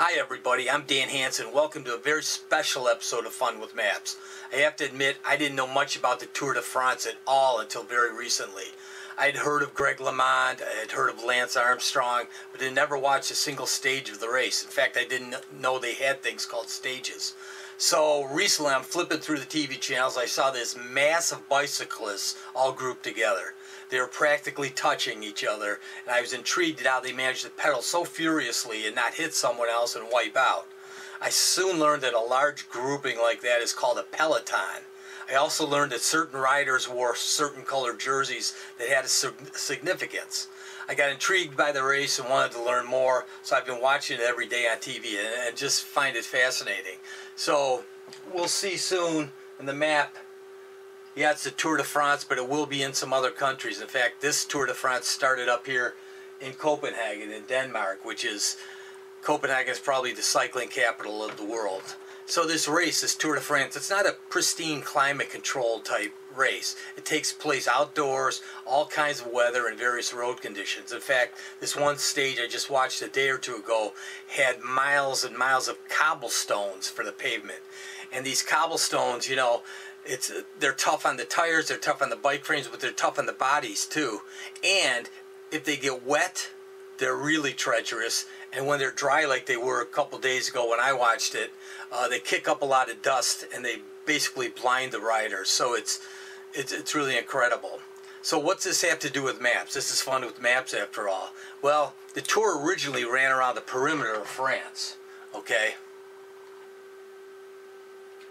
Hi everybody, I'm Dan Hanson. Welcome to a very special episode of Fun with Maps. I have to admit, I didn't know much about the Tour de France at all until very recently. I'd heard of Greg LeMond, I had heard of Lance Armstrong, but had never watched a single stage of the race. In fact, I didn't know they had things called stages. So recently I'm flipping through the TV channels, I saw this massive bicyclists all grouped together. They were practically touching each other, and I was intrigued at how they managed to pedal so furiously and not hit someone else and wipe out. I soon learned that a large grouping like that is called a Peloton. I also learned that certain riders wore certain colored jerseys that had a significance. I got intrigued by the race and wanted to learn more, so I've been watching it every day on TV and just find it fascinating. So we'll see soon in the map. Yeah, it's the Tour de France, but it will be in some other countries. In fact, this Tour de France started up here in Copenhagen in Denmark, which is, Copenhagen is probably the cycling capital of the world. So this race, this Tour de France, it's not a pristine climate control type race. It takes place outdoors, all kinds of weather and various road conditions. In fact, this one stage I just watched a day or two ago had miles and miles of cobblestones for the pavement. And these cobblestones, you know, they're tough on the tires, they're tough on the bike frames, but they're tough on the bodies too. And if they get wet, they're really treacherous. And when they're dry like they were a couple days ago when I watched it, they kick up a lot of dust and they basically blind the riders. So it's really incredible. So what's this have to do with maps? This is Fun with Maps after all. Well, the Tour originally ran around the perimeter of France, okay?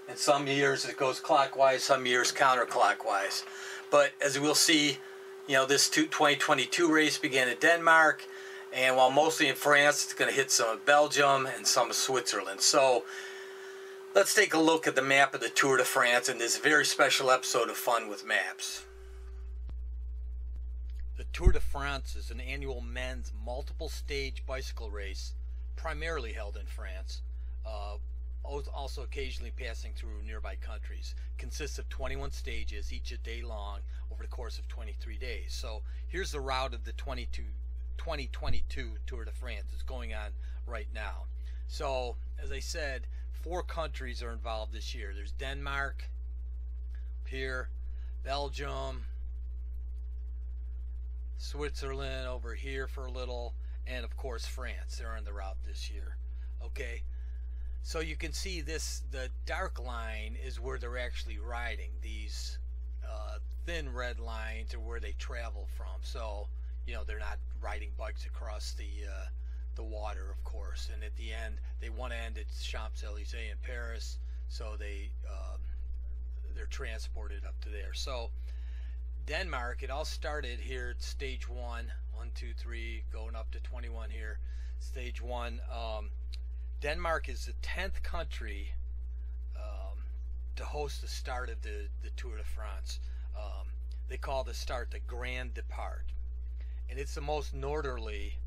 And some years it goes clockwise, some years counterclockwise. But as we'll see, you know, this 2022 race began in Denmark, and while mostly in France, it's going to hit some of Belgium and some of Switzerland. So let's take a look at the map of the Tour de France in this very special episode of Fun with Maps. The Tour de France is an annual men's multiple stage bicycle race, primarily held in France. Also occasionally passing through nearby countries. Consists of 21 stages, each a day long, over the course of 23 days. So here's the route of the 2022 Tour de France. It's going on right now. So as I said, 4 countries are involved this year. There's Denmark here, Belgium, Switzerland over here for a little, and of course France. They're on the route this year. Okay. So you can see this, the dark line is where they're actually riding. These thin red lines are where they travel from. So, you know, they're not riding bikes across the water, of course. And at the end, they want to end at Champs-Élysées in Paris, so they're transported up to there. So Denmark, it all started here at stage 1, 1, 2, 3, going up to 21 here. Stage 1. Denmark is the 10th country to host the start of the Tour de France. They call the start the Grand Départ. And it's the most northerly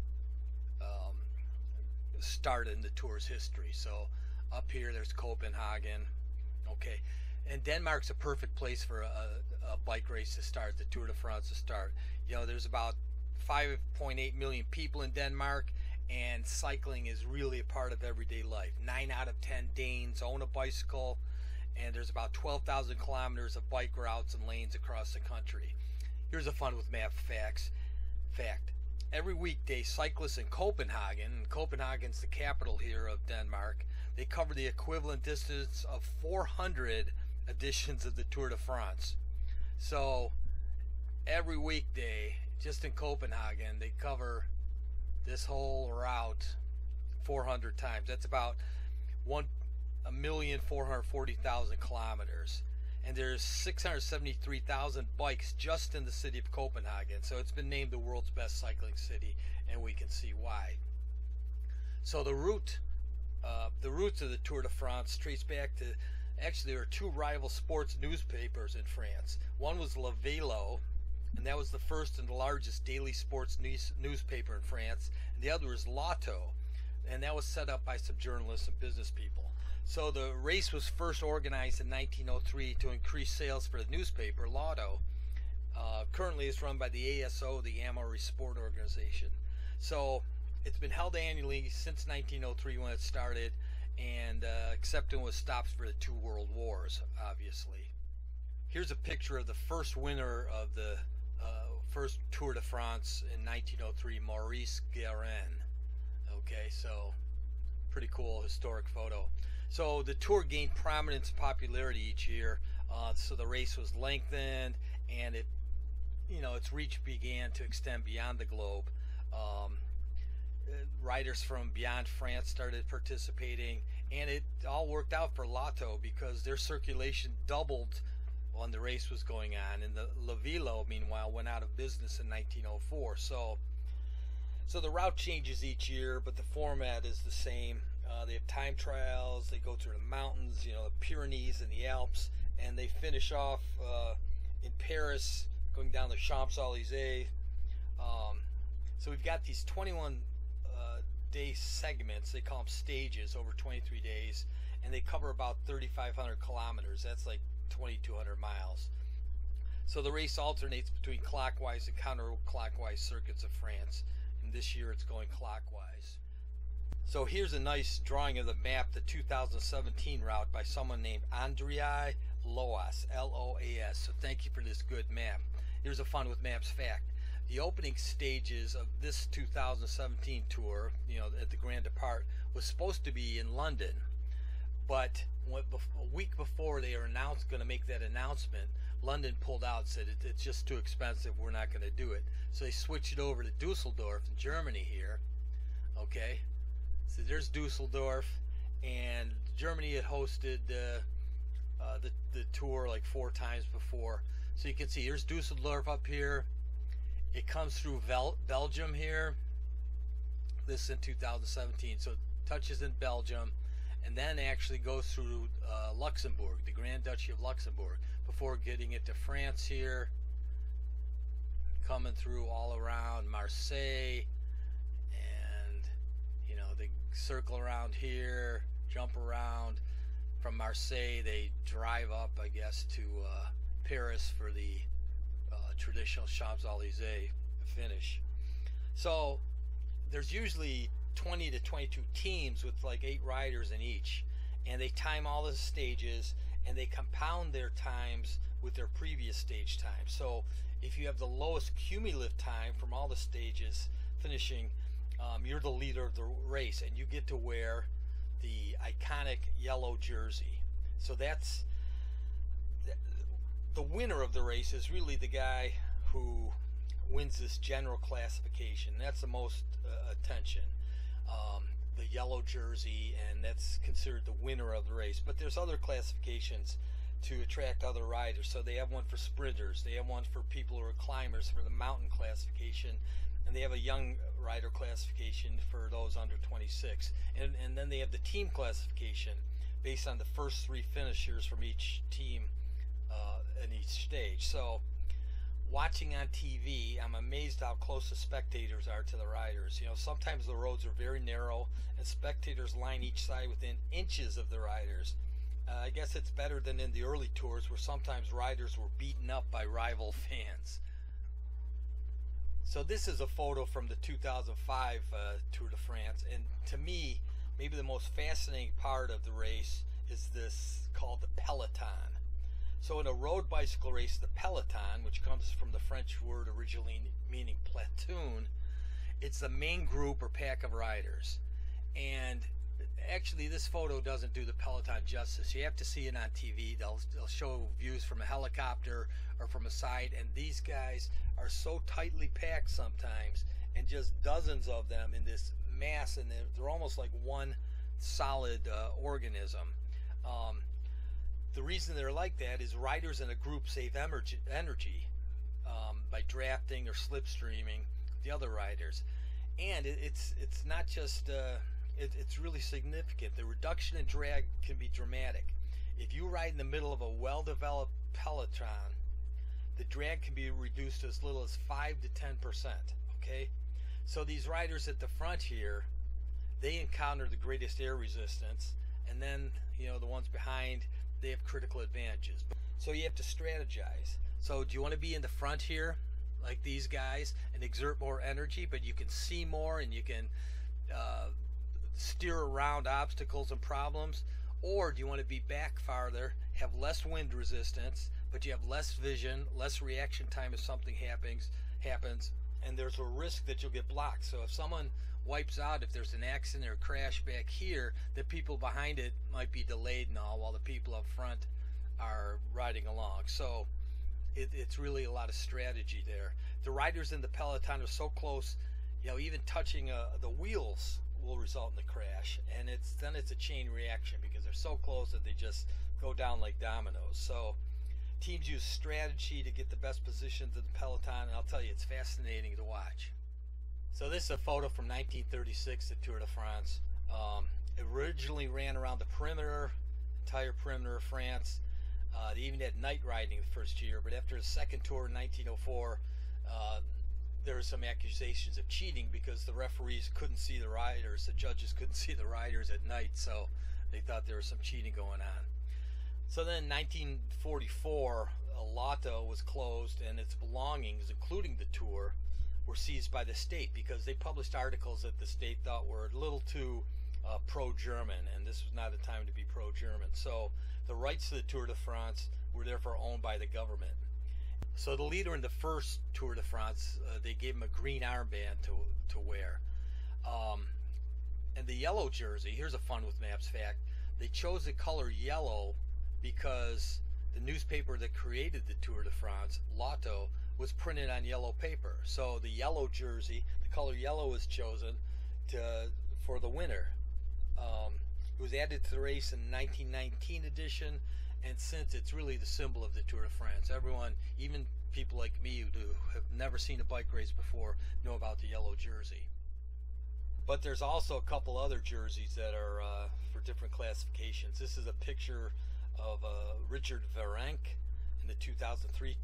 start in the Tour's history. So up here there's Copenhagen. Okay. And Denmark's a perfect place for a bike race to start, the Tour de France to start. You know, there's about 5.8 million people in Denmark, and cycling is really a part of everyday life. 9 out of 10 Danes own a bicycle, and there's about 12,000 kilometers of bike routes and lanes across the country. Here's a Fun with Map fact. Every weekday, cyclists in Copenhagen, and Copenhagen's the capital here of Denmark, they cover the equivalent distance of 400 editions of the Tour de France. So every weekday, just in Copenhagen, they cover this whole route 400 times. That's about 1,440,000 kilometers. And there's 673,000 bikes just in the city of Copenhagen. So it's been named the world's best cycling city, and we can see why. So the roots of the Tour de France trace back to, actually there are 2 rival sports newspapers in France. One was Le Vélo, and that was the first and the largest daily sports newspaper in France. And the other was Lotto, and that was set up by some journalists and business people. So the race was first organized in 1903 to increase sales for the newspaper, Lotto. Currently it's run by the ASO, the Amaury Sport Organization. So It's been held annually since 1903 when it started, and except it was stopped for the 2 world wars, obviously. Here's a picture of the first winner of the first Tour de France in 1903, Maurice Guérin. Okay, so pretty cool historic photo. So the Tour gained prominence and popularity each year. So the race was lengthened, and it, its reach began to extend beyond the globe. Riders from beyond France started participating, and it all worked out for Lotto because their circulation doubled when the race was going on, and the La Velo, meanwhile, went out of business in 1904. So the route changes each year, but the format is the same. They have time trials, they go through the mountains, the Pyrenees and the Alps, and they finish off in Paris, going down the Champs-Élysées. So we've got these 21 day segments, they call them stages, over 23 days, and they cover about 3,500 kilometers. That's like 2,200 miles. So the race alternates between clockwise and counterclockwise circuits of France, and this year it's going clockwise. So here's a nice drawing of the map, the 2017 route by someone named Andrei Loas, L-O-A-S. So thank you for this good map. Here's a Fun with Maps fact. The opening stages of this 2017 tour, at the Grand Départ, was supposed to be in London. But a week before they are going to make that announcement, London pulled out and said it's just too expensive, we're not going to do it. So they switched it over to Dusseldorf in Germany here. Okay, so there's Dusseldorf, and Germany had hosted the tour like 4 times before. So you can see here's Dusseldorf up here. It comes through Belgium here. This is in 2017, so it touches in Belgium, and then actually goes through Luxembourg, the Grand Duchy of Luxembourg, before getting it to France here, coming through all around Marseille, and they circle around here, jump around. From Marseille they drive up, I guess, to Paris for the traditional Champs-Élysées finish. So there's usually 20 to 22 teams with like 8 riders in each, and they time all the stages, and they compound their times with their previous stage time. So if you have the lowest cumulative time from all the stages finishing, you're the leader of the race, and you get to wear the iconic yellow jersey. So that's the winner of the race is really the guy who wins this general classification. That's the most attention, the yellow jersey, and that's considered the winner of the race. But there's other classifications to attract other riders. So they have one for sprinters, they have one for people who are climbers for the mountain classification, and they have a young rider classification for those under 26. And then they have the team classification based on the first 3 finishers from each team in each stage. So watching on TV, I'm amazed how close the spectators are to the riders. Sometimes the roads are very narrow, and spectators line each side within inches of the riders. I guess it's better than in the early tours, where sometimes riders were beaten up by rival fans. So this is a photo from the 2005 Tour de France, and to me, maybe the most fascinating part of the race is this called the Peloton. So in a road bicycle race, the Peloton, which comes from the French word originally meaning platoon, it's the main group or pack of riders. And actually this photo doesn't do the Peloton justice. You have to see it on TV. They'll show views from a helicopter or from a side, and these guys are so tightly packed sometimes, and just dozens of them in this mass, and they're almost like one solid organism. The reason they're like that is riders in a group save energy by drafting or slipstreaming the other riders. And it's not just it's really significant. The reduction in drag can be dramatic. If you ride in the middle of a well-developed peloton, the drag can be reduced to as little as 5 to 10%. Okay, so these riders at the front here, they encounter the greatest air resistance, and then the ones behind, they have critical advantages. So you have to strategize. So do you want to be in the front here, like these guys and exert more energy, but you can see more and you can steer around obstacles and problems? Or do you want to be back farther, have less wind resistance, but you have less vision, less reaction time if something happens, and there's a risk that you'll get blocked? So if someone wipes out, if there's an accident or crash back here, the people behind it might be delayed and all, while the people up front are riding along. So it's really a lot of strategy there. The riders in the Peloton are so close, even touching the wheels will result in the crash, and then it's a chain reaction because they're so close that they just go down like dominoes. So teams use strategy to get the best positions in the Peloton, and I'll tell you, it's fascinating to watch. So this is a photo from 1936, the Tour de France. It originally ran around the entire perimeter of France. They even had night riding the first year, but after the second tour in 1904, there were some accusations of cheating because the referees couldn't see the riders, the judges couldn't see the riders at night, so they thought there was some cheating going on. So then in 1944, Lotto was closed, and its belongings, including the tour, were seized by the state because they published articles that the state thought were a little too pro-German, and this was not a time to be pro-German. So the rights to the Tour de France were therefore owned by the government. So the leader in the first Tour de France, they gave him a green armband to wear. And the yellow jersey, here's a fun with maps fact, they chose the color yellow because the newspaper that created the Tour de France, Lotto, was printed on yellow paper. So the yellow jersey, the color yellow, was chosen for the winner. It was added to the race in 1919 edition, and since it's really the symbol of the Tour de France, everyone, even people like me who have never seen a bike race before, know about the yellow jersey. But there's also a couple other jerseys that are for different classifications. This is a picture of Richard Virenque in the 2003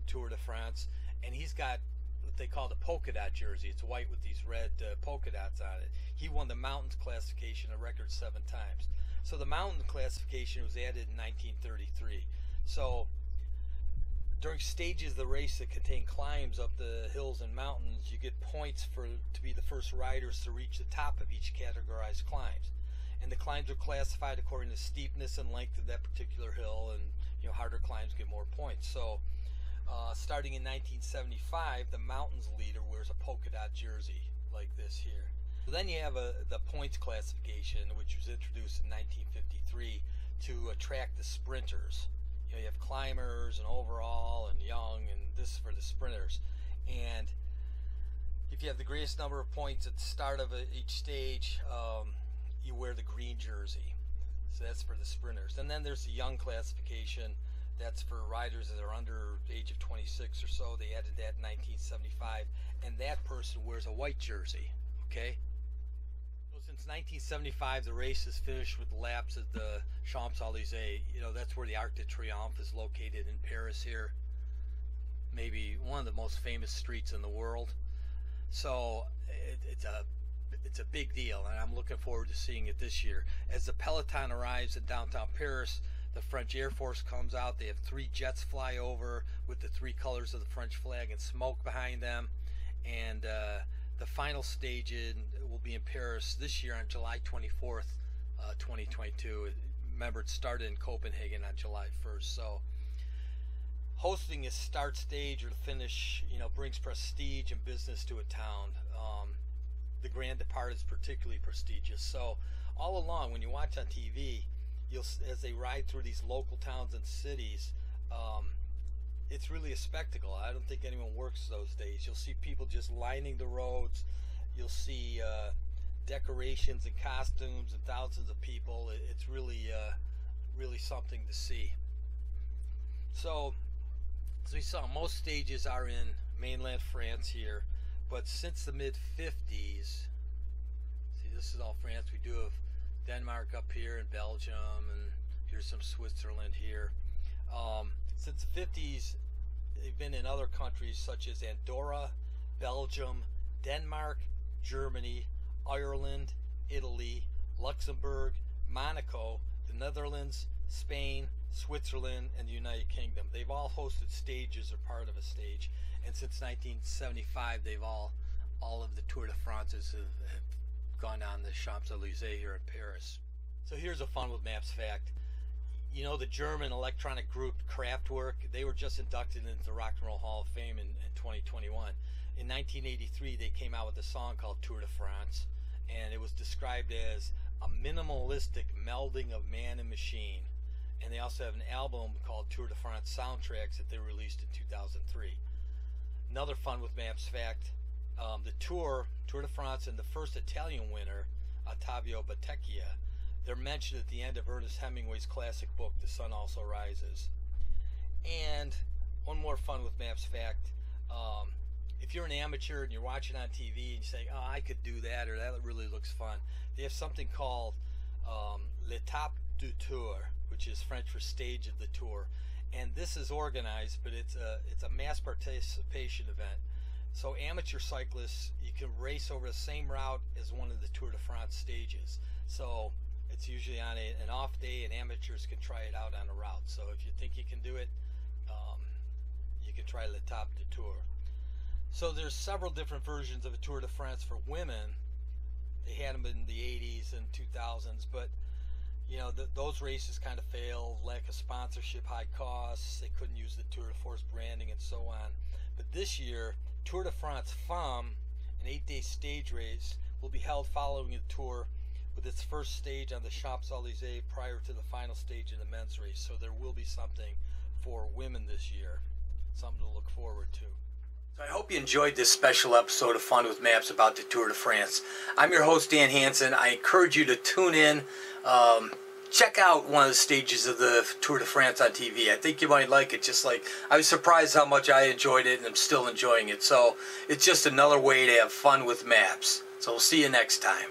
Tour de France, and he's got what they call the polka dot jersey. It's white with these red polka dots on it. He won the mountains classification a record 7 times. So the mountain classification was added in 1933. So during stages of the race that contain climbs up the hills and mountains, you get points to be the first riders to reach the top of each categorized climbs. And the climbs are classified according to steepness and length of that particular hill, and harder climbs get more points. So starting in 1975, the mountains leader wears a polka dot jersey like this here. Then you have the points classification, which was introduced in 1953 to attract the sprinters. You have climbers and overall and young, and this is for the sprinters. And if you have the greatest number of points at the start of each stage, you wear the green jersey. So that's for the sprinters. And then there's the young classification. That's for riders that are under the age of 26 or so. They added that in 1975, and that person wears a white jersey. Okay? So since 1975, the race is finished with laps at the Champs-Élysées. That's where the Arc de Triomphe is located in Paris here. Maybe one of the most famous streets in the world. So it's a big deal, and I'm looking forward to seeing it this year. As the Peloton arrives in downtown Paris, the French Air Force comes out. They have 3 jets fly over with the 3 colors of the French flag and smoke behind them. And the final stage will be in Paris this year on July 24th, 2022. Remember, it started in Copenhagen on July 1st. So hosting a start stage or finish, brings prestige and business to a town. The Grand Départ is particularly prestigious. So all along, when you watch on TV, as they ride through these local towns and cities, it's really a spectacle. I don't think anyone works those days. You'll see people just lining the roads. You'll see decorations and costumes and thousands of people. It's really something to see. So as we saw, most stages are in mainland France here, but since the mid-50s, see, this is all France. We do have Denmark up here and Belgium, and here's some Switzerland here. Since the 50s, they've been in other countries such as Andorra, Belgium, Denmark, Germany, Ireland, Italy, Luxembourg, Monaco, the Netherlands, Spain, Switzerland, and the United Kingdom. They've all hosted stages or part of a stage, and since 1975, they've all of the Tour de France's have gone on the Champs-Élysées here in Paris. So here's a fun with maps fact. You know the German electronic group Kraftwerk? They were just inducted into the Rock and Roll Hall of Fame in 2021. In 1983, they came out with a song called Tour de France, and it was described as a minimalistic melding of man and machine. And they also have an album called Tour de France Soundtracks that they released in 2003. Another fun with maps fact, the Tour de France, and the first Italian winner, Ottavio Battecchia, they're mentioned at the end of Ernest Hemingway's classic book, The Sun Also Rises. And one more fun with maps fact, if you're an amateur and you're watching on TV and you say, oh, I could do that, or that really looks fun, they have something called L'Étape du Tour, which is French for stage of the tour. And this is organized, but it's a mass participation event. So amateur cyclists, you can race over the same route as one of the Tour de France stages. So it's usually on an off day, and amateurs can try it out on a route. So if you think you can do it, you can try L'Étape du Tour. So there's several different versions of a Tour de France for women. They had them in the 80s and 2000s, but you know, those races kind of failed, lack of sponsorship, high costs, they couldn't use the Tour de France branding and so on. But this year, Tour de France Femmes, an 8-day stage race, will be held following the tour with its first stage on the Champs-Élysées prior to the final stage in the men's race. So there will be something for women this year, something to look forward to. So I hope you enjoyed this special episode of Fun with Maps about the Tour de France. I'm your host, Dan Hanson. I encourage you to tune in. Check out one of the stages of the Tour de France on TV. I think you might like it. Just like I was surprised how much I enjoyed it, and I'm still enjoying it. So it's just another way to have fun with maps. So we'll see you next time.